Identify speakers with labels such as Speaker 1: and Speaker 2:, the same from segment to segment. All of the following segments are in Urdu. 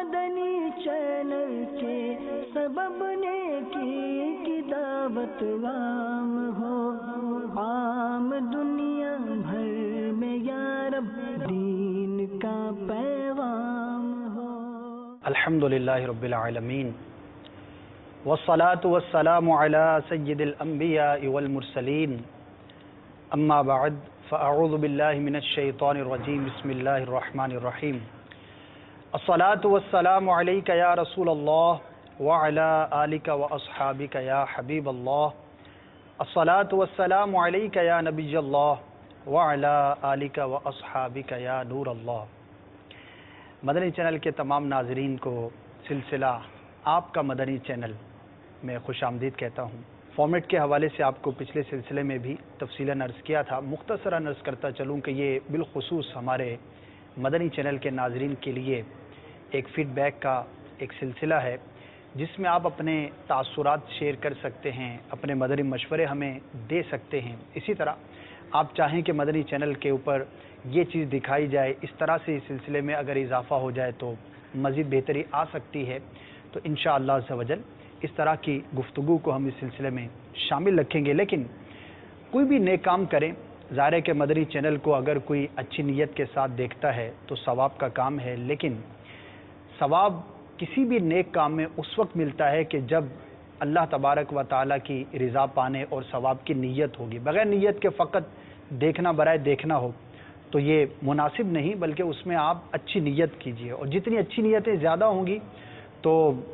Speaker 1: مدنی چینل کے سبب نیکی کی دعوت عام ہو، عام دنیا بھر میں یا رب دین کا پیغام ہو۔
Speaker 2: الحمدللہ رب العالمین والصلاة والسلام على سید الانبیاء والمرسلین، اما بعد فاعوذ باللہ من الشیطان الرجیم، بسم اللہ الرحمن الرحیم۔ الصلاة والسلام علیک یا رسول اللہ وعلی آلک واصحابک یا حبیب اللہ۔ الصلاة والسلام علیک یا نبی اللہ وعلی آلک واصحابک یا نور اللہ۔ مدنی چینل کے تمام ناظرین کو سلسلہ آپ کا مدنی چینل میں خوش آمدید کہتا ہوں۔ فارمیٹ کے حوالے سے آپ کو پچھلے سلسلے میں بھی تفصیلاً عرض کیا تھا، مختصراً عرض کرتا چلوں کہ یہ بالخصوص ہمارے مدنی چینل کے ناظرین کے لیے ایک فیڈ بیک کا ایک سلسلہ ہے، جس میں آپ اپنے تاثرات شیئر کر سکتے ہیں، اپنے مدنی مشورے ہمیں دے سکتے ہیں۔ اسی طرح آپ چاہیں کہ مدنی چینل کے اوپر یہ چیز دکھائی جائے، اس طرح سے اس سلسلے میں اگر اضافہ ہو جائے تو مزید بہتری آ سکتی ہے، تو انشاءاللہ عز و جل اس طرح کی گفتگو کو ہم اس سلسلے میں شامل رکھیں گے۔ لیکن کوئی بھی نیک کام کریں، ظاہر ہے کہ مدنی چینل کو اگر کوئی اچھی نیت کے ساتھ دیکھتا ہے تو ثواب کا کام ہے، لیکن ثواب کسی بھی نیک کام میں اس وقت ملتا ہے کہ جب اللہ تبارک و تعالیٰ کی رضا پانے اور ثواب کی نیت ہوگی۔ بغیر نیت کے فقط دیکھنا برائے دیکھنا ہو تو یہ مناسب نہیں، بلکہ اس میں آپ اچھی نیت کیجئے، اور جتنی اچھی نیتیں زیادہ ہوں گی تو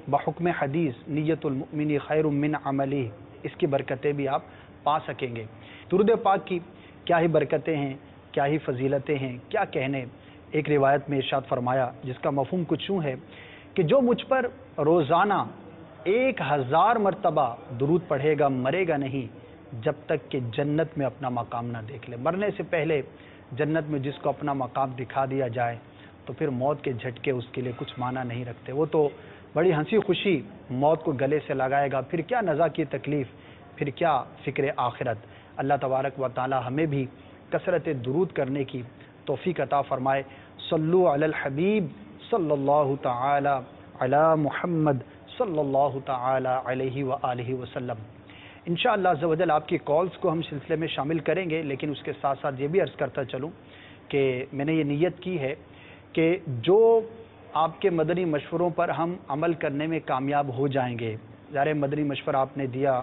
Speaker 2: بحکم حدیث نیت المؤمن خیر من عملی، اس کی برکتیں بھی آپ پا سکیں گے۔ درود پاک کی کیا ہی برکتیں ہیں، کیا ہی فضیلتیں ہیں، کیا کہنے۔ ایک روایت میں ارشاد فرمایا جس کا مفہوم کچھ یوں ہے کہ جو مجھ پر روزانہ 1000 مرتبہ درود پڑھے گا مرے گا نہیں جب تک کہ جنت میں اپنا مقام نہ دیکھ لے۔ مرنے سے پہلے جنت میں جس کو اپنا مقام دکھا دیا جائے تو پھر موت کے جھٹکے اس کے لیے کچھ معنی نہیں رکھتے، وہ تو بڑی ہنسی خوشی موت کو گلے سے لگائے گا، پھر کیا نزا کی تکلیف، پھر کیا فکر آخرت۔ اللہ تبارک و تعالی ہمیں بھی کثرت درود کرنے کی توفیق عطا فرمائے۔ صلو علی الحبیب صلی اللہ تعالی علی محمد صلی اللہ تعالی علیہ وآلہ وسلم۔ انشاءاللہ عز و جل آپ کی کالز کو ہم سلسلے میں شامل کریں گے، لیکن اس کے ساتھ ساتھ یہ بھی عرض کرتا چلوں کہ میں نے یہ نیت کی ہے کہ جو آپ کے مدنی مشوروں پر ہم عمل کرنے میں کامیاب ہو جائیں گے، ظاہر مدنی مشورہ آپ نے دیا،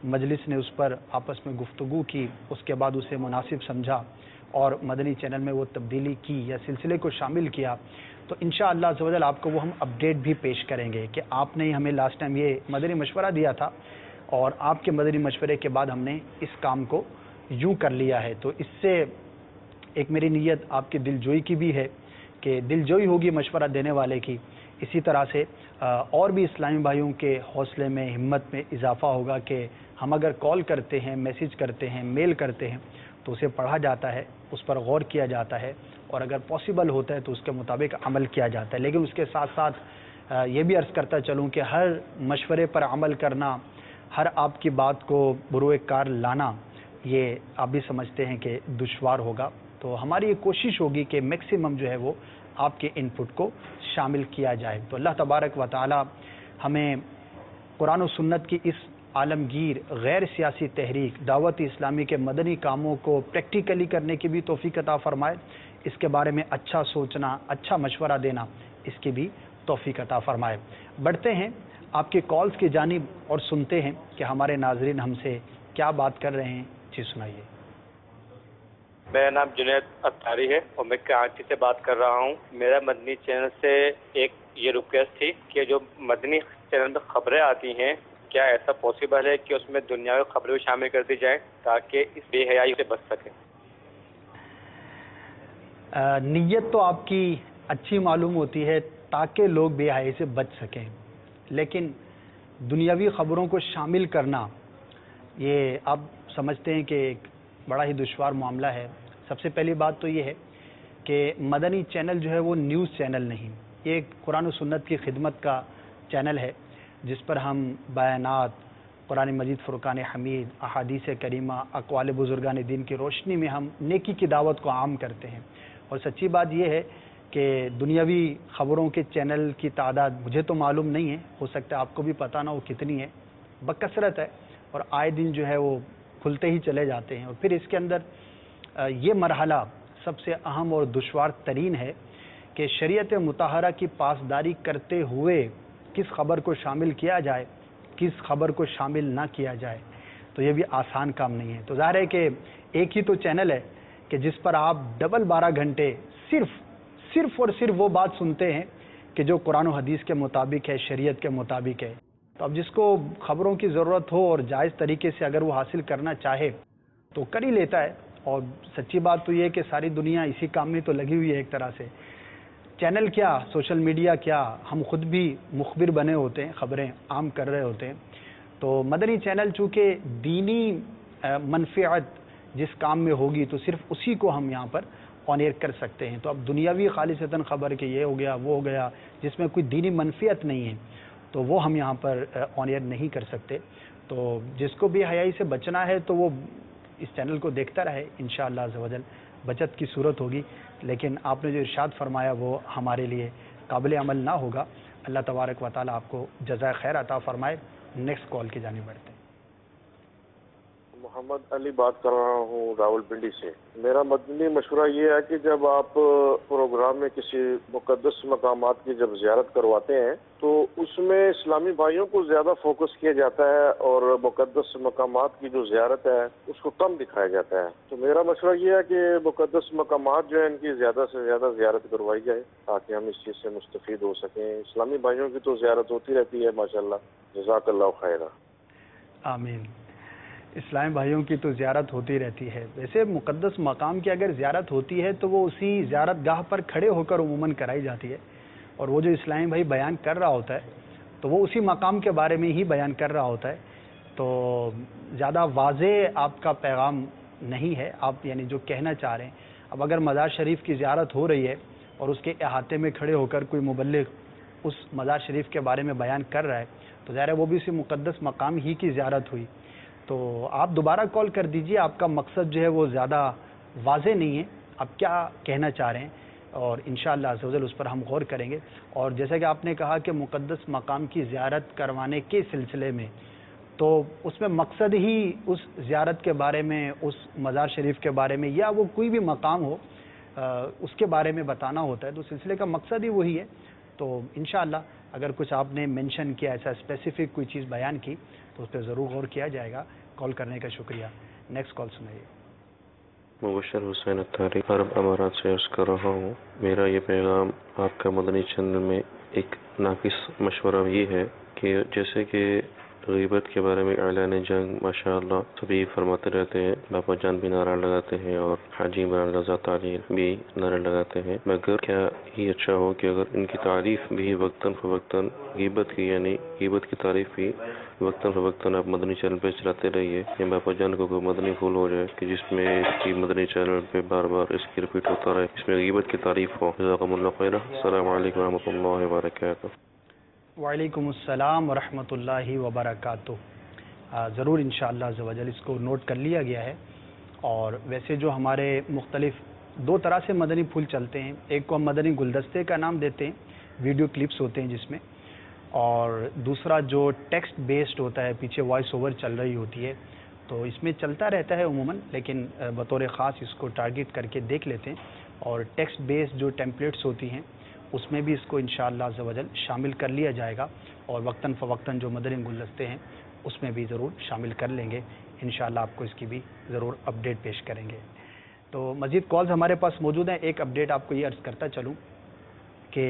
Speaker 2: مجلس نے اس پر آپس میں گفتگو کی، اس کے بعد اسے مناسب سمجھا اور مدنی چینل میں وہ تبدیلی کی یا سلسلے کو شامل کیا، تو انشاءاللہ عز و جل آپ کو وہ ہم اپڈیٹ بھی پیش کریں گے کہ آپ نے ہمیں لاسٹ ٹائم یہ مدنی مشورہ دیا تھا اور آپ کے مدنی مشورے کے بعد ہم نے اس کام کو یوں کر لیا ہے۔ تو اس سے ایک میری نیت آپ کی دل جوئی کی بھی ہے کہ دل جوئی ہوگی مشورہ دینے والے کی، اسی طرح سے اور بھی اسلامی بھائیوں کے حوصلے میں ہمت میں اضافہ ہوگا کہ ہم اگر کال کرتے ہیں، میسج کرتے ہیں، میل کرتے ہیں تو اسے پڑھا جاتا ہے، اس پر غور کیا جاتا ہے، اور اگر پاسبل ہوتا ہے تو اس کے مطابق عمل کیا جاتا ہے۔ لیکن اس کے ساتھ ساتھ یہ بھی عرض کرتا چلوں کہ ہر مشورے پر عمل کرنا، ہر آپ کی بات کو بروئے کار لانا، یہ آپ بھی سمجھتے ہیں کہ دشوار ہوگا، تو ہماری یہ کوشش ہوگی کہ میکسیمم جو ہے وہ آپ کے ان پٹ کو شامل کیا جائے۔ تو اللہ تبارک و تعالی ہمیں قرآن و سنت کی اس عالمگیر غیر سیاسی تحریک دعوت اسلامی کے مدنی کاموں کو پریکٹیکلی کرنے کی بھی توفیق عطا فرمائے، اس کے بارے میں اچھا سوچنا، اچھا مشورہ دینا، اس کی بھی توفیق عطا فرمائے۔ بڑھتے ہیں آپ کی کالز کی جانب اور سنتے ہیں کہ ہمارے ناظرین ہم سے کیا بات کر رہے ہیں۔ جی سنائیے۔
Speaker 3: میرا نام جنید اتاری ہے اور میں کراچی سے بات کر رہا ہوں۔ میرا مدنی چینل سے ایک یہ ریکویسٹ تھی کہ جو مدنی چینل میں خبریں آتی ہیں، کیا ایسا پاسبل ہے کہ اس میں دنیاوی خبریں بھی شامل کر دی جائیں تاکہ اس بے حیائی سے بچ سکیں؟
Speaker 2: نیت تو آپ کی اچھی معلوم ہوتی ہے تاکہ لوگ بے حیائی سے بچ سکیں، لیکن دنیاوی خبروں کو شامل کرنا یہ آپ سمجھتے ہیں کہ ایک بڑا ہی دشوار معاملہ ہے۔ سب سے پہلی بات تو یہ ہے کہ مدنی چینل جو ہے وہ نیوز چینل نہیں، یہ ایک قرآن و سنت کی خدمت کا چینل ہے جس پر ہم بیانات، قرآن مجید فرقان حمید، احادیث کریمہ، اقوال بزرگان دین کی روشنی میں ہم نیکی کی دعوت کو عام کرتے ہیں۔ اور سچی بات یہ ہے کہ دنیاوی خبروں کے چینل کی تعداد مجھے تو معلوم نہیں ہے، ہو سکتا ہے آپ کو بھی پتہ نہ ہو کتنی ہے، بکثرت ہے، اور آئے دن جو ہے وہ کھلتے ہی چلے جاتے ہیں. اور پھر اس کے اندر یہ مرحلہ سب سے اہم اور دشوار ترین ہے کہ شریعت مطہرہ کی پاسداری کرتے ہوئے کس خبر کو شامل کیا جائے، کس خبر کو شامل نہ کیا جائے. تو یہ بھی آسان کام نہیں ہے. تو ظاہر ہے کہ ایک ہی تو چینل ہے کہ جس پر آپ ڈبل 12 گھنٹے صرف اور صرف وہ بات سنتے ہیں کہ جو قرآن و حدیث کے مطابق ہے، شریعت کے مطابق ہے. تو اب جس کو خبروں کی ضرورت ہو اور جائز طریقے سے اگر وہ حاصل کرنا چاہے تو کر ہی لیتا ہے. اور سچی بات تو یہ ہے کہ ساری دنیا اسی کام میں تو لگی ہوئی ہے ایک طرح سے. چینل کیا، سوشل میڈیا کیا، ہم خود بھی مخبر بنے ہوتے ہیں، خبریں عام کر رہے ہوتے ہیں. تو مدنی چینل چونکہ دینی منفعت جس کام میں ہوگی تو صرف اسی کو ہم یہاں پر آن ایئر کر سکتے ہیں. تو اب دنیاوی خالصتاً خبر کہ یہ ہو گیا وہ ہو گیا جس میں کوئی دینی منفعت نہیں ہے تو وہ ہم یہاں پر آن ایئر نہیں کر سکتے. تو جس کو بھی حیائی سے بچنا ہے تو وہ اس چینل کو دیکھتا رہے، انشاءاللہ عز و جل بچت کی صورت ہوگی. لیکن آپ نے جو ارشاد فرمایا وہ ہمارے لیے قابل عمل نہ ہوگا. اللہ تبارک و تعالیٰ آپ کو جزائے خیر عطا فرمائے. نیکسٹ کال کی جانب بڑھتے ہیں.
Speaker 4: محمد علی بات کر رہا ہوں راولپنڈی سے. میرا مدنی مشورہ یہ ہے کہ جب آپ پروگرام میں کسی مقدس مقامات کی جب زیارت کرواتے ہیں تو اس میں اسلامی بھائیوں کو زیادہ فوکس کیا جاتا ہے اور مقدس مقامات کی جو زیارت ہے اس کو کم دکھایا جاتا ہے. تو میرا مشورہ یہ ہے کہ مقدس مقامات جو ہیں ان کی زیادہ سے زیادہ زیارت کروائی جائے تاکہ ہم اس چیز سے مستفید ہو سکیں. اسلامی بھائیوں کی تو زیارت ہوتی رہتی ہے ماشاءاللہ. جزاک اللہ خیرہ.
Speaker 2: آمین. اسلام بھائیوں کی تو زیارت ہوتی رہتی ہے. ویسے مقدس مقام کی اگر زیارت ہوتی ہے تو وہ اسی زیارت گاہ پر کھڑے ہو کر عموماً کرائی جاتی ہے، اور وہ جو اسلامی بھائی بیان کر رہا ہوتا ہے تو وہ اسی مقام کے بارے میں ہی بیان کر رہا ہوتا ہے. تو زیادہ واضح آپ کا پیغام نہیں ہے، آپ یعنی جو کہنا چاہ رہے ہیں. اب اگر مزار شریف کی زیارت ہو رہی ہے اور اس کے احاطے میں کھڑے ہو کر کوئی مبلغ اس مزار شریف کے بارے میں بیان کر رہا ہے تو ظاہر ہے وہ بھی اسی مقدس مقام ہی کی زیارت ہوئی. تو آپ دوبارہ کال کر دیجئے. آپ کا مقصد جو ہے وہ زیادہ واضح نہیں ہے، آپ کیا کہنا چاہ رہے ہیں، اور انشاءاللہ عز و جل اس پر ہم غور کریں گے. اور جیسا کہ آپ نے کہا کہ مقدس مقام کی زیارت کروانے کے سلسلے میں تو اس میں مقصد ہی اس زیارت کے بارے میں، اس مزار شریف کے بارے میں یا وہ کوئی بھی مقام ہو اس کے بارے میں بتانا ہوتا ہے. تو سلسلے کا مقصد ہی وہی ہے. تو انشاءاللہ اگر کچھ آپ نے مینشن کیا، ایسا اسپیسیفک کوئی چیز بیان کی تو اس پہ ضرور غور کیا جائے گا. کال کرنے کا شکریہ. نیکسٹ کال سنائیے.
Speaker 5: مبشر حسین اتاری عرب امارات سے عرض کر رہا ہوں. میرا یہ پیغام آپ کا مدنی چینل میں ایک ناقص مشورہ یہ ہے کہ جیسے کہ غیبت کے بارے میں اعلان جنگ ماشاءاللہ سبھی فرماتے رہتے ہیں، باپا جان بھی نعرہ لگاتے ہیں اور حاجی عمران رضا تعلیم بھی نعرہ لگاتے ہیں، مگر کیا ہی اچھا ہو کہ اگر ان کی تعریف بھی وقتاً فوقتاً غیبت کی یعنی غیبت کی تعریف بھی وقتاً فوقتاً آپ مدنی چینل پہ چلاتے رہیے. یا باپا جان کو کوئی مدنی پھول ہو جائے کہ جس میں اس کی مدنی چینل پہ بار بار اس کی ریپیٹ ہوتا رہے، اس میں غیبت کی تعریف ہو. جزاکم اللہ خیرہ. السلام علیکم ورحمۃ اللہ وبرکاتہ.
Speaker 2: وعلیکم السلام ورحمۃ اللہ وبرکاتہ. ضرور انشاءاللہ عز و جل اس کو نوٹ کر لیا گیا ہے. اور ویسے جو ہمارے مختلف دو طرح سے مدنی پھول چلتے ہیں، ایک کو ہم مدنی گلدستے کا نام دیتے ہیں، ویڈیو کلپس ہوتے ہیں جس میں، اور دوسرا جو ٹیکسٹ بیسڈ ہوتا ہے، پیچھے وائس اوور چل رہی ہوتی ہے. تو اس میں چلتا رہتا ہے عموماً، لیکن بطور خاص اس کو ٹارگٹ کر کے دیکھ لیتے ہیں. اور ٹیکسٹ بیسڈ جو ٹیمپلیٹس ہوتی ہیں اس میں بھی اس کو انشاءاللہ عز و جل شامل کر لیا جائے گا. اور وقتاً فوقتاً جو مدنی گلدستے ہیں اس میں بھی ضرور شامل کر لیں گے. انشاءاللہ آپ کو اس کی بھی ضرور اپڈیٹ پیش کریں گے. تو مزید کالز ہمارے پاس موجود ہیں. ایک اپڈیٹ آپ کو یہ عرض کرتا چلوں کہ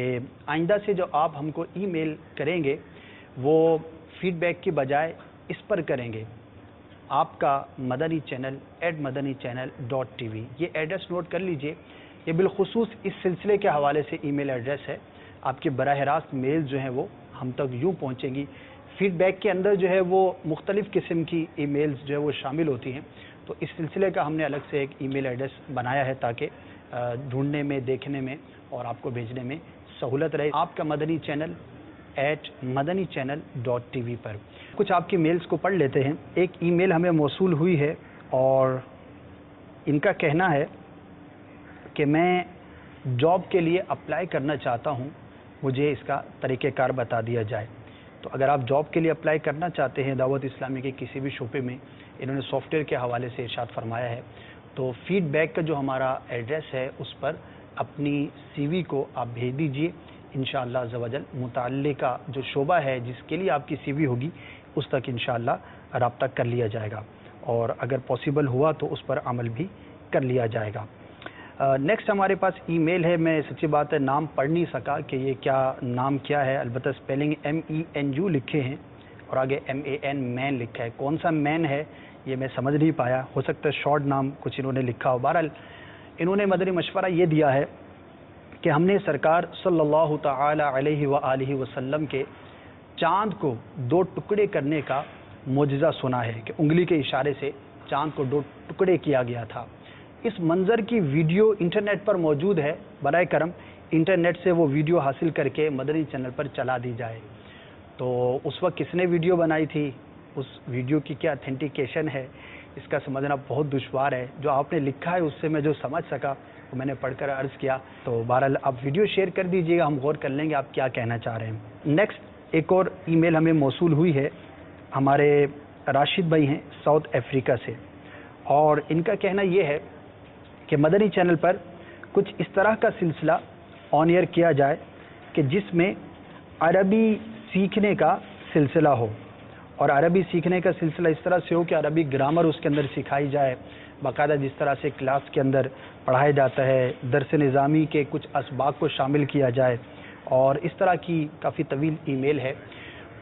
Speaker 2: آئندہ سے جو آپ ہم کو ای میل کریں گے وہ فیڈ بیک کی بجائے اس پر کریں گے، آپ کا مدنی چینل @madanichannel.tv. یہ ایڈریس نوٹ کر لیجئے. یہ بالخصوص اس سلسلے کے حوالے سے ای میل ایڈریس ہے. آپ کے براہ راست میل جو ہیں وہ ہم تک یوں پہنچیں گی. فیڈ بیک کے اندر جو ہے وہ مختلف قسم کی ای میلز جو ہے وہ شامل ہوتی ہیں. تو اس سلسلے کا ہم نے الگ سے ایک ای میل ایڈریس بنایا ہے تاکہ ڈھونڈنے میں، دیکھنے میں اور آپ کو بھیجنے میں سہولت رہے. آپ کا مدنی چینل @madanichannel.tv پر کچھ آپ کی میلز کو پڑھ لیتے ہیں. ایک ای میل ہمیں موصول ہوئی ہے اور ان کا کہنا ہے کہ میں جاب کے لیے اپلائی کرنا چاہتا ہوں، مجھے اس کا طریقہ کار بتا دیا جائے۔ تو اگر آپ جاب کے لیے اپلائی کرنا چاہتے ہیں دعوت اسلامی کے کسی بھی شعبے میں، انہوں نے سافٹ ویئر کے حوالے سے ارشاد فرمایا ہے، تو فیڈ بیک کا جو ہمارا ایڈریس ہے اس پر اپنی سی وی کو آپ بھیج دیجئے، انشاءاللہ عز و جل متعلقہ جو شعبہ ہے جس کے لیے آپ کی سی وی ہوگی اس تک انشاءاللہ رابطہ کر لیا جائے گا، اور اگر پاسبل ہوا تو اس پر عمل بھی کر لیا جائے گا۔ نیکسٹ ہمارے پاس ای میل ہے، میں سچی بات ہے نام پڑھ نہیں سکا کہ یہ کیا نام کیا ہے، البتہ اسپیلنگ MENU لکھے ہیں اور آگے MAN مین لکھا ہے، کون سا مین ہے یہ میں سمجھ نہیں پایا، ہو سکتا ہے شارٹ نام کچھ انہوں نے لکھا ہو۔ بہرحال انہوں نے مدنی مشورہ یہ دیا ہے کہ ہم نے سرکار صلی اللہ تعالی علیہ وآلہ وسلم کے چاند کو 2 ٹکڑے کرنے کا معجزہ سنا ہے کہ انگلی کے اشارے سے چاند کو 2 ٹکڑے کیا گیا تھا۔ اس منظر کی ویڈیو انٹرنیٹ پر موجود ہے، برائے کرم انٹرنیٹ سے وہ ویڈیو حاصل کر کے مدنی چینل پر چلا دی جائے۔ تو اس وقت کس نے ویڈیو بنائی تھی، اس ویڈیو کی کیا اتھینٹیکیشن ہے، اس کا سمجھنا بہت دشوار ہے۔ جو آپ نے لکھا ہے اس سے میں جو سمجھ سکا وہ میں نے پڑھ کر عرض کیا، تو بہرحال آپ ویڈیو شیئر کر دیجئے گا، ہم غور کر لیں گے آپ کیا کہنا چاہ رہے ہیں۔ نیکسٹ ایک اور ای میل ہمیں موصول ہوئی ہے، ہمارے راشد بھائی ہیں ساؤتھ افریقہ سے، اور ان کا کہنا یہ ہے کہ مدنی چینل پر کچھ اس طرح کا سلسلہ آن ایئر کیا جائے کہ جس میں عربی سیکھنے کا سلسلہ ہو، اور عربی سیکھنے کا سلسلہ اس طرح سے ہو کہ عربی گرامر اس کے اندر سکھائی جائے، باقاعدہ جس طرح سے کلاس کے اندر پڑھایا جاتا ہے، درس نظامی کے کچھ اسباق کو شامل کیا جائے، اور اس طرح کی کافی طویل ای میل ہے۔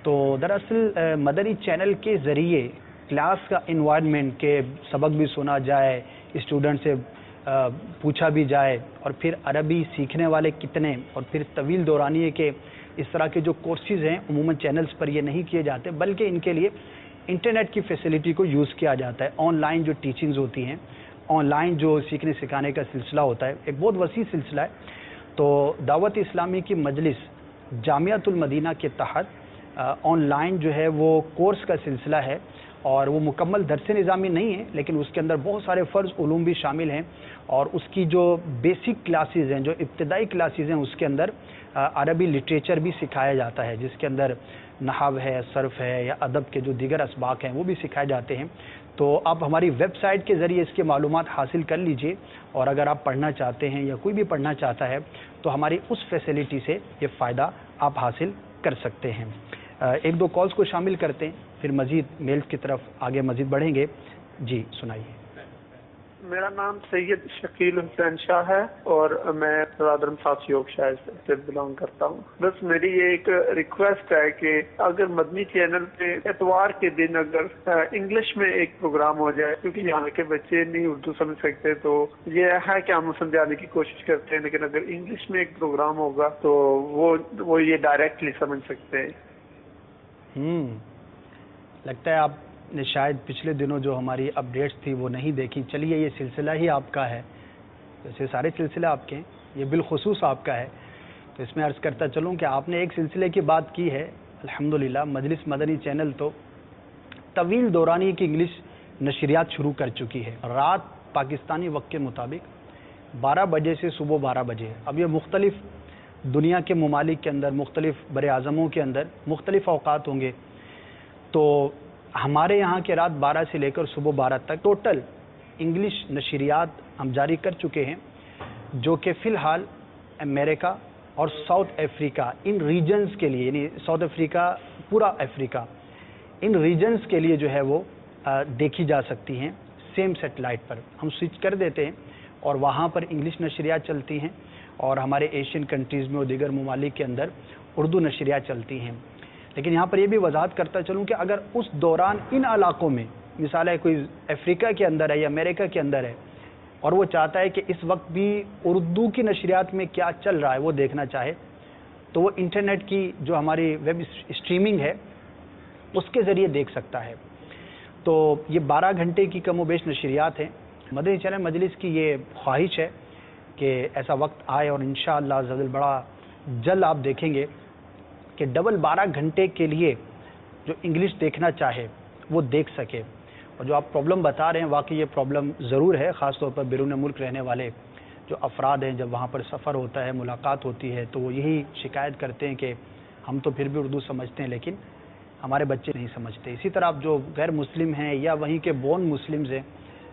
Speaker 2: تو دراصل مدنی چینل کے ذریعے کلاس کا انوائرمنٹ کے سبق بھی سنا جائے، اسٹوڈنٹ سے پوچھا بھی جائے، اور پھر عربی سیکھنے والے کتنے، اور پھر طویل دورانیے کے اس طرح کے جو کورسز ہیں عموماً چینلز پر یہ نہیں کیے جاتے، بلکہ ان کے لیے انٹرنیٹ کی فیسلٹی کو یوز کیا جاتا ہے۔ آن لائن جو ٹیچنگز ہوتی ہیں، آن لائن جو سیکھنے سکھانے کا سلسلہ ہوتا ہے، ایک بہت وسیع سلسلہ ہے۔ تو دعوت اسلامی کی مجلس جامعۃ المدینہ کے تحت آن لائن جو ہے وہ کورس کا سلسلہ ہے، اور وہ مکمل درس نظامی نہیں ہے، لیکن اس کے اندر بہت سارے فرض علوم بھی شامل ہیں، اور اس کی جو بیسک کلاسز ہیں، جو ابتدائی کلاسز ہیں، اس کے اندر عربی لٹریچر بھی سکھایا جاتا ہے، جس کے اندر نحو ہے، صرف ہے، یا ادب کے جو دیگر اسباق ہیں وہ بھی سکھائے جاتے ہیں۔ تو آپ ہماری ویب سائٹ کے ذریعے اس کے معلومات حاصل کر لیجئے، اور اگر آپ پڑھنا چاہتے ہیں یا کوئی بھی پڑھنا چاہتا ہے تو ہماری اس فیسلٹی سے یہ فائدہ آپ حاصل کر سکتے ہیں۔ ایک دو کالز کو شامل کرتے ہیں، پھر مزید میلز کی طرف آگے مزید بڑھیں گے۔ جی سنائیے۔
Speaker 6: میرا نام سید شکیل حسین شاہ ہے، اور میں برادر مساس یوگ شاہ سے بلانگ کرتا ہوں۔ بس میری یہ ایک ریکویسٹ ہے کہ اگر مدنی چینل پہ اتوار کے دن اگر انگلش میں ایک پروگرام ہو جائے، کیونکہ یہاں کے بچے نہیں اردو سمجھ سکتے، تو یہ ہے کہ ہم سمجھانے کی کوشش کرتے ہیں، لیکن اگر انگلش میں ایک پروگرام ہوگا تو وہ یہ ڈائریکٹلی سمجھ سکتے ہیں۔
Speaker 2: لگتا ہے آپ نے شاید پچھلے دنوں جو ہماری اپڈیٹس تھی وہ نہیں دیکھی۔ چلیے یہ سلسلہ ہی آپ کا ہے، جیسے سارے سلسلے آپ کے ہیں، یہ بالخصوص آپ کا ہے، تو اس میں عرض کرتا چلوں کہ آپ نے ایک سلسلے کی بات کی ہے۔ الحمدللہ مجلس مدنی چینل تو طویل دورانی کی انگلش نشریات شروع کر چکی ہے، رات پاکستانی وقت کے مطابق 12 بجے سے صبح 12 بجے۔ اب یہ مختلف دنیا کے ممالک کے اندر، مختلف بر اعظموں کے اندر مختلف اوقات ہوں گے، تو ہمارے یہاں کے رات 12 سے لے کر صبح 12 تک ٹوٹل انگلش نشریات ہم جاری کر چکے ہیں، جو کہ فی الحال امریکہ اور ساؤتھ افریقہ ان ریجنز کے لیے، یعنی ساؤتھ افریقہ پورا افریقہ، ان ریجنز کے لیے جو ہے وہ دیکھی جا سکتی ہیں سیم سیٹلائٹ پر۔ ہم سوئچ کر دیتے ہیں اور وہاں پر انگلش نشریات چلتی ہیں، اور ہمارے ایشین کنٹریز میں اور دیگر ممالک کے اندر اردو نشریات چلتی ہیں۔ لیکن یہاں پر یہ بھی وضاحت کرتا چلوں کہ اگر اس دوران ان علاقوں میں، مثال ہے کوئی افریقہ کے اندر ہے یا امریکہ کے اندر ہے، اور وہ چاہتا ہے کہ اس وقت بھی اردو کی نشریات میں کیا چل رہا ہے وہ دیکھنا چاہے، تو وہ انٹرنیٹ کی جو ہماری ویب اسٹریمنگ ہے اس کے ذریعے دیکھ سکتا ہے۔ تو یہ 12 گھنٹے کی کم و بیش نشریات ہیں۔ مدنی چینل مجلس کی یہ خواہش ہے کہ ایسا وقت آئے، اور انشاءاللہ عز و جل بڑا جلد آپ دیکھیں گے کہ ڈبل 12 گھنٹے کے لیے جو انگلش دیکھنا چاہے وہ دیکھ سکے۔ اور جو آپ پرابلم بتا رہے ہیں، واقعی یہ پرابلم ضرور ہے، خاص طور پر بیرون ملک رہنے والے جو افراد ہیں جب وہاں پر سفر ہوتا ہے، ملاقات ہوتی ہے، تو وہ یہی شکایت کرتے ہیں کہ ہم تو پھر بھی اردو سمجھتے ہیں لیکن ہمارے بچے نہیں سمجھتے۔ اسی طرح جو غیر مسلم ہیں یا وہیں کے بورن مسلمز ہیں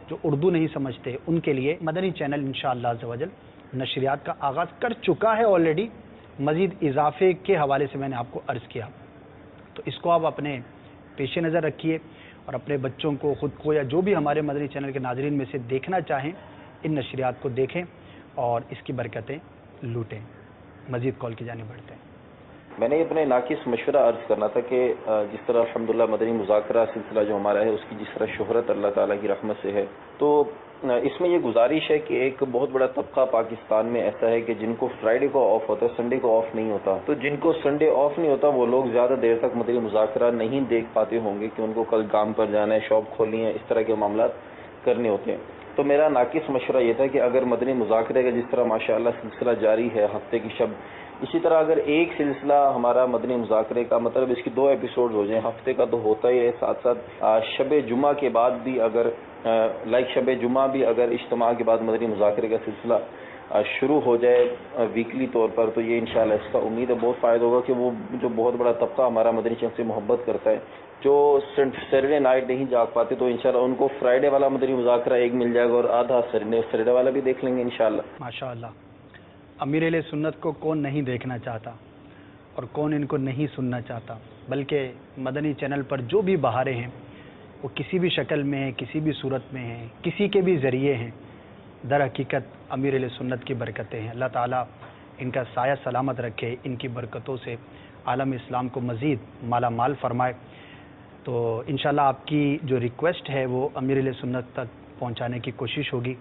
Speaker 2: جو اردو نہیں سمجھتے، ان کے لیے مدنی چینل انشاءاللہ عز و جل نشریات کا آغاز کر چکا ہے آلریڈی، مزید اضافے کے حوالے سے میں نے آپ کو عرض کیا، تو اس کو آپ اپنے پیش نظر رکھیے اور اپنے بچوں کو، خود کو، یا جو بھی ہمارے مدنی چینل کے ناظرین میں سے دیکھنا چاہیں ان نشریات کو دیکھیں اور اس کی برکتیں لوٹیں۔ مزید کال کی جانب بڑھتے ہیں۔
Speaker 7: میں نے اپنے ناقص مشورہ عرض کرنا تھا کہ جس طرح الحمدللہ مدنی مذاکرہ سلسلہ جو ہمارا ہے اس کی جس طرح شہرت اللہ تعالیٰ کی رحمت سے ہے، تو اس میں یہ گزارش ہے کہ ایک بہت بڑا طبقہ پاکستان میں ایسا ہے کہ جن کو فرائیڈے کو آف ہوتا ہے، سنڈے کو آف نہیں ہوتا، تو جن کو سنڈے آف نہیں ہوتا وہ لوگ زیادہ دیر تک مدنی مذاکرہ نہیں دیکھ پاتے ہوں گے کہ ان کو کل کام پر جانا ہے، شاپ کھولنی ہے، اس طرح کے معاملات کرنے ہوتے ہیں۔ تو میرا ناقص مشورہ یہ تھا کہ اگر مدنی مذاکرے کا جس طرح ماشاءاللہ سلسلہ جاری ہے ہفتے کی شب، اسی طرح اگر ایک سلسلہ ہمارا مدنی مذاکرے کا، مطلب اس کی 2 ایپیسوڈ ہو جائیں، ہفتے کا تو ہوتا ہی ہے، ساتھ ساتھ شب جمعہ کے بعد بھی اگر شب جمعہ بھی اگر اجتماع کے بعد مدنی مذاکرے کا سلسلہ شروع ہو جائے ویکلی طور پر، تو یہ انشاءاللہ اس کا امید ہے بہت فائدہ ہوگا کہ وہ جو بہت بڑا طبقہ ہمارا مدنی چینل سے محبت کرتا ہے، جو سیٹرڈے نائٹ نہیں جاگ پاتے، تو انشاءاللہ ان کو فرائیڈے والا مدنی مذاکرہ ایک مل جائے گا اور آدھا سیٹرڈے والا بھی دیکھ لیں گے انشاءاللہ۔
Speaker 2: ماشاءاللہ، امیر اہل سنت کو کون نہیں دیکھنا چاہتا اور کون ان کو نہیں سننا چاہتا، بلکہ مدنی چینل پر جو بھی بہاریں ہیں وہ کسی بھی شکل میں ہیں، کسی بھی صورت میں ہیں، کسی کے بھی ذریعے ہیں، در حقیقت امیر اہل سنت کی برکتیں ہیں۔ اللہ تعالیٰ ان کا سایہ سلامت رکھے، ان کی برکتوں سے عالم اسلام کو مزید مالا مال فرمائے۔ تو انشاءاللہ آپ کی جو ریکویسٹ ہے وہ امیر اہل سنت تک پہنچانے کی کوشش ہوگی۔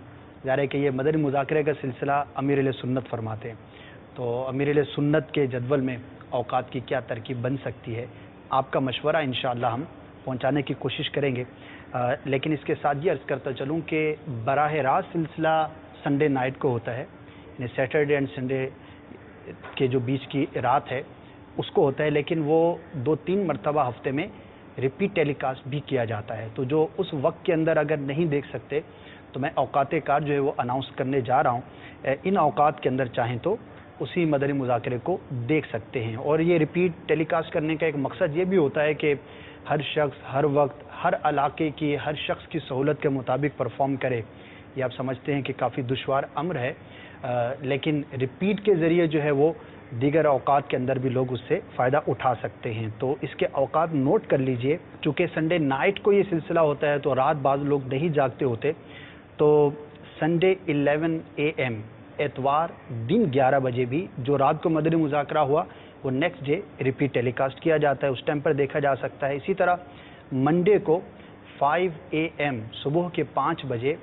Speaker 2: ظاہر ہے کہ یہ مدنی مذاکرے کا سلسلہ امیر اہل سنت فرماتے ہیں، تو امیر اہل سنت کے جدول میں اوقات کی کیا ترکیب بن سکتی ہے، آپ کا مشورہ انشاءاللہ ہم پہنچانے کی کوشش کریں گے۔ لیکن اس کے ساتھ یہ عرض کرتا چلوں کہ براہ راست سلسلہ سنڈے نائٹ کو ہوتا ہے، یعنی سیٹرڈے اینڈ سنڈے کے جو بیچ کی رات ہے اس کو ہوتا ہے، لیکن وہ 2-3 مرتبہ ہفتے میں ریپیٹ ٹیلی کاسٹ بھی کیا جاتا ہے۔ تو جو اس وقت کے اندر اگر نہیں دیکھ سکتے تو میں اوقات کار جو ہے وہ اناؤنس کرنے جا رہا ہوں، ان اوقات کے اندر چاہیں تو اسی مدنی مذاکرے کو دیکھ سکتے ہیں۔ اور یہ ریپیٹ ٹیلی کاسٹ کرنے کا ایک مقصد یہ بھی ہوتا ہے کہ ہر شخص ہر وقت ہر علاقے کی ہر شخص کی سہولت کے مطابق پرفارم کرے، یہ آپ سمجھتے ہیں کہ کافی دشوار امر ہے، لیکن ریپیٹ کے ذریعے جو ہے وہ دیگر اوقات کے اندر بھی لوگ اس سے فائدہ اٹھا سکتے ہیں۔ تو اس کے اوقات نوٹ کر لیجئے، چونکہ سنڈے نائٹ کو یہ سلسلہ ہوتا ہے تو رات بعض لوگ نہیں جاگتے ہوتے، تو سنڈے 11 AM اتوار دن 11 بجے بھی جو رات کو مدنی مذاکرہ ہوا وہ نیکسٹ ڈے ریپیٹ ٹیلی کاسٹ کیا جاتا ہے، اس ٹائم پر دیکھا جا سکتا ہے۔ اسی طرح منڈے کو 5 AM صبح کے 5 بجے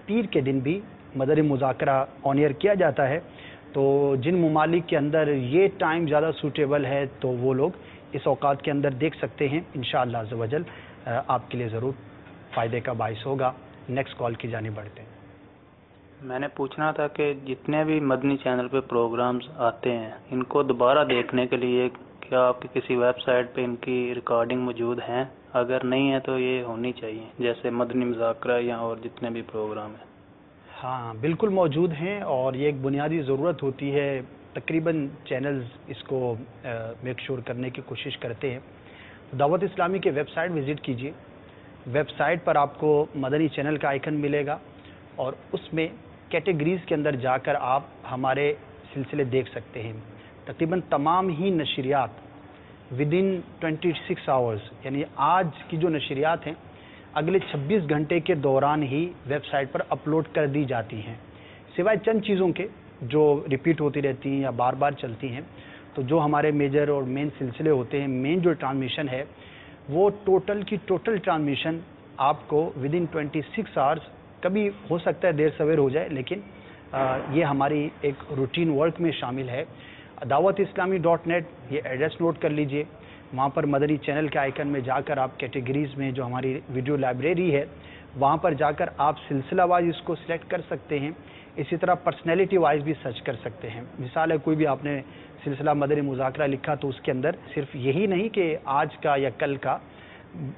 Speaker 2: پیر کے دن بھی مدنی مذاکرہ آن ایئر کیا جاتا ہے۔ تو جن ممالک کے اندر یہ ٹائم زیادہ سوٹیبل ہے تو وہ لوگ اس اوقات کے اندر دیکھ سکتے ہیں، انشاءاللہ عز و جل آپ کے لیے ضرور فائدے کا باعث ہوگا۔ نیکسٹ کال کی جانب بڑھتے ہیں۔
Speaker 8: میں نے پوچھنا تھا کہ جتنے بھی مدنی چینل پہ پروگرامز آتے ہیں ان کو دوبارہ دیکھنے کے لیے کیا آپ کی کسی ویب سائٹ پہ ان کی ریکارڈنگ موجود ہیں؟ اگر نہیں ہے تو یہ ہونی چاہیے، جیسے مدنی مذاکرہ یا اور جتنے بھی پروگرام ہیں۔
Speaker 2: ہاں بالکل موجود ہیں، اور یہ ایک بنیادی ضرورت ہوتی ہے، تقریباً چینلز اس کو میک شور کرنے کی کوشش کرتے ہیں۔ دعوت اسلامی کے ویب سائٹ وزٹ کیجئے، ویب سائٹ پر آپ کو مدنی چینل کا آئیکن ملے گا اور اس میں کیٹیگریز کے اندر جا کر آپ ہمارے سلسلے دیکھ سکتے ہیں۔ تقریباً تمام ہی نشریات ودن 26 آورز، یعنی آج کی جو نشریات ہیں اگلے 26 گھنٹے کے دوران ہی ویب سائٹ پر اپلوڈ کر دی جاتی ہیں، سوائے چند چیزوں کے جو ریپیٹ ہوتی رہتی ہیں یا بار بار چلتی ہیں۔ تو جو ہمارے میجر اور مین سلسلے ہوتے ہیں، مین جو ٹرانسمیشن ہے وہ ٹوٹل کی ٹوٹل ٹرانسمیشن آپ کو ودن 26 آورز، کبھی ہو سکتا ہے دیر سویر ہو جائے، لیکن یہ ہماری ایک روٹین ورک میں شامل ہے۔ dawat-islami.net یہ ایڈریس نوٹ کر لیجئے، وہاں پر مدنی چینل کے آئیکن میں جا کر آپ کیٹیگریز میں جو ہماری ویڈیو لائبریری ہے وہاں پر جا کر آپ سلسلہ وائز اس کو سلیکٹ کر سکتے ہیں، اسی طرح پرسنالٹی وائز بھی سرچ کر سکتے ہیں۔ مثال ہے کوئی بھی آپ نے سلسلہ مدنی مذاکرہ لکھا تو اس کے اندر صرف یہی نہیں کہ آج کا یا کل کا،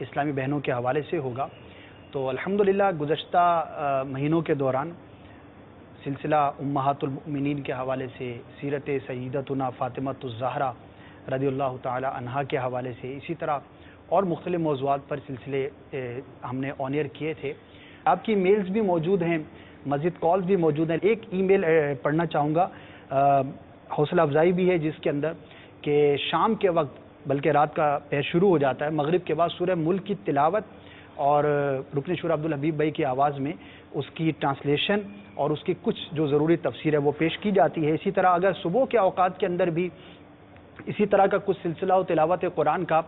Speaker 2: اسلامی بہنوں کے حوالے سے ہوگا. تو الحمدللہ گزشتہ مہینوں کے دوران سلسلہ امہات المؤمنین کے حوالے سے، سیرت سیدتنا فاطمۃ الزہرا رضی اللہ تعالی عنہا کے حوالے سے، اسی طرح اور مختلف موضوعات پر سلسلے ہم نے آن ایئر کیے تھے. آپ کی میلز بھی موجود ہیں، مزید کالز بھی موجود ہیں. ایک ای میل پڑھنا چاہوں گا، حوصلہ افزائی بھی ہے جس کے اندر کہ شام کے وقت بلکہ رات کا پیر شروع ہو جاتا ہے، مغرب کے بعد سورہ ملک کی تلاوت اور رکن شورا عبدالحبیب بھائی کی آواز میں اس کی ٹرانسلیشن اور اس کی کچھ جو ضروری تفسیر ہے وہ پیش کی جاتی ہے. اسی طرح اگر صبح کے اوقات کے اندر بھی اسی طرح کا کچھ سلسلہ ہو تلاوت قرآن کا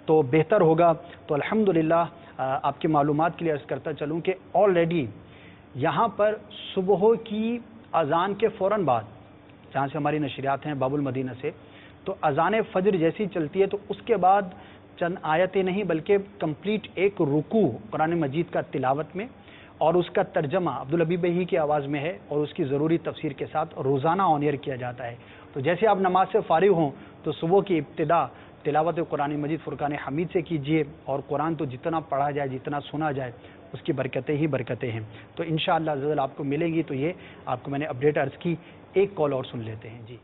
Speaker 2: تو بہتر ہوگا. تو الحمدللہ آپ کی معلومات کے لیے عرض کرتا چلوں کہ آلریڈی یہاں پر صبح کی اذان کے فوراً بعد جہاں سے ہماری نشریات ہیں باب المدینہ سے، تو اذان فجر جیسی چلتی ہے تو اس کے بعد چند آیتیں نہیں بلکہ کمپلیٹ ایک رکوع قرآن مجید کا تلاوت میں اور اس کا ترجمہ عبدالحبیب بھائی کی آواز میں ہے اور اس کی ضروری تفسیر کے ساتھ روزانہ آن ایئر کیا جاتا ہے. تو جیسے آپ نماز سے فارغ ہوں تو صبح کی ابتدا تلاوت قرآن مجید فرقان حمید سے کیجیے، اور قرآن تو جتنا پڑھا جائے جتنا سنا جائے اس کی برکتیں ہی برکتیں ہیں. تو انشاءاللہ عز و جل آپ کو ملے گی. تو یہ آپ کو میں نے اپڈیٹ عرض کی. ایک کال اور سن لیتے ہیں. جی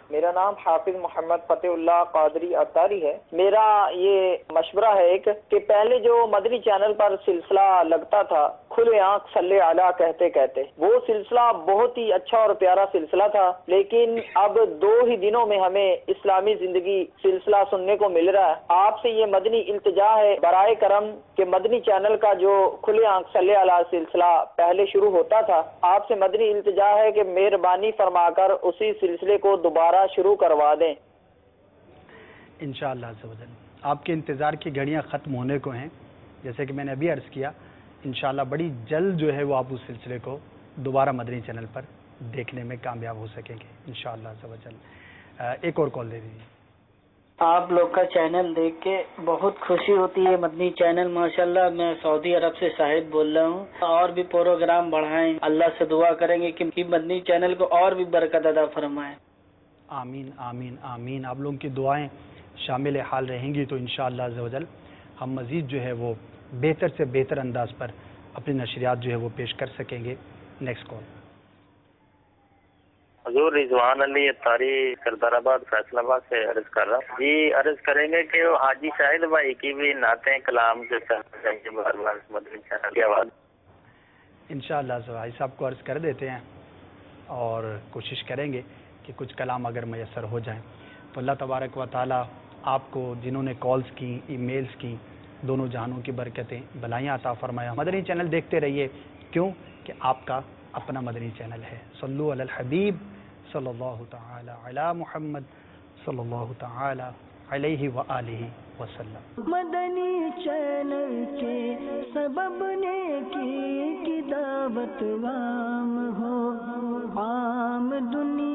Speaker 9: میرا نام حافظ محمد فتح اللہ قادری اتاری ہے. میرا یہ مشورہ ہے ایک کہ پہلے جو مدنی چینل پر سلسلہ لگتا تھا کھلے آنکھ صلی علی کہتے کہتے، وہ سلسلہ بہت ہی اچھا اور پیارا سلسلہ تھا، لیکن اب 2 ہی دنوں میں ہمیں اسلامی زندگی سلسلہ سننے کو مل رہا ہے. آپ سے یہ مدنی التجا ہے برائے کرم کہ مدنی چینل کا جو کھلے آنکھ صلی علی سلسلہ پہلے شروع ہوتا تھا، آپ سے مدنی التجا ہے کہ مہربانی فرما کر اسی سلسلے کو دوبارہ شروع کروا دیں.
Speaker 2: انشاءاللہ عز و جل آپ کے انتظار کی گھڑیاں ختم ہونے کو ہیں. جیسے کہ میں نے ابھی عرض کیا انشاءاللہ بڑی جلد جو ہے وہ آپ اس سلسلے کو دوبارہ مدنی چینل پر دیکھنے میں کامیاب ہو سکیں گے انشاءاللہ عز و جل. ایک اور کال دے دیجیے.
Speaker 10: آپ لوگ کا چینل دیکھ کے بہت خوشی ہوتی ہے. مدنی چینل ماشاءاللہ. میں سعودی عرب سے شاہد بول رہا ہوں. اور بھی پروگرام بڑھائیں. اللہ سے دعا کریں گے کہ مدنی چینل کو اور بھی برکت عطا فرمائیں.
Speaker 2: آمین آمین آمین. آپ لوگوں کی دعائیں شامل حال رہیں گی تو انشاءاللہ عز و جل ہم مزید جو ہے وہ بہتر سے بہتر انداز پر اپنی نشریات جو ہے وہ پیش کر سکیں گے. Next call.
Speaker 11: حضور رضوان علی اتاری سردار آباد فیصل آباد سے عرض کر رہا ہوں. جی عرض کریں گے کہ حاجی شاہد بھائی کی بھی نعتیں کلام کے ساتھ بار بار مدنی چینل کی آواز
Speaker 2: انشاءاللہ بھائی صاحب کو عرض کر دیتے ہیں اور کوشش کریں گے کہ کچھ کلام اگر میسر ہو جائیں تو اللہ تبارک و تعالی آپ کو جنہوں نے کالز کی ای میلز کی دونوں جہانوں کی برکتیں بلائیاں عطا فرمایا. مدنی چینل دیکھتے رہیے کیوں کہ آپ کا اپنا مدنی چینل ہے. صلو علی الحبیب صلی اللہ تعالی علی محمد صلی اللہ تعالی علیہ وآلہ وسلم.
Speaker 1: مدنی چینل کے سبب نیکی کی دعوت عام ہو، عام دنیا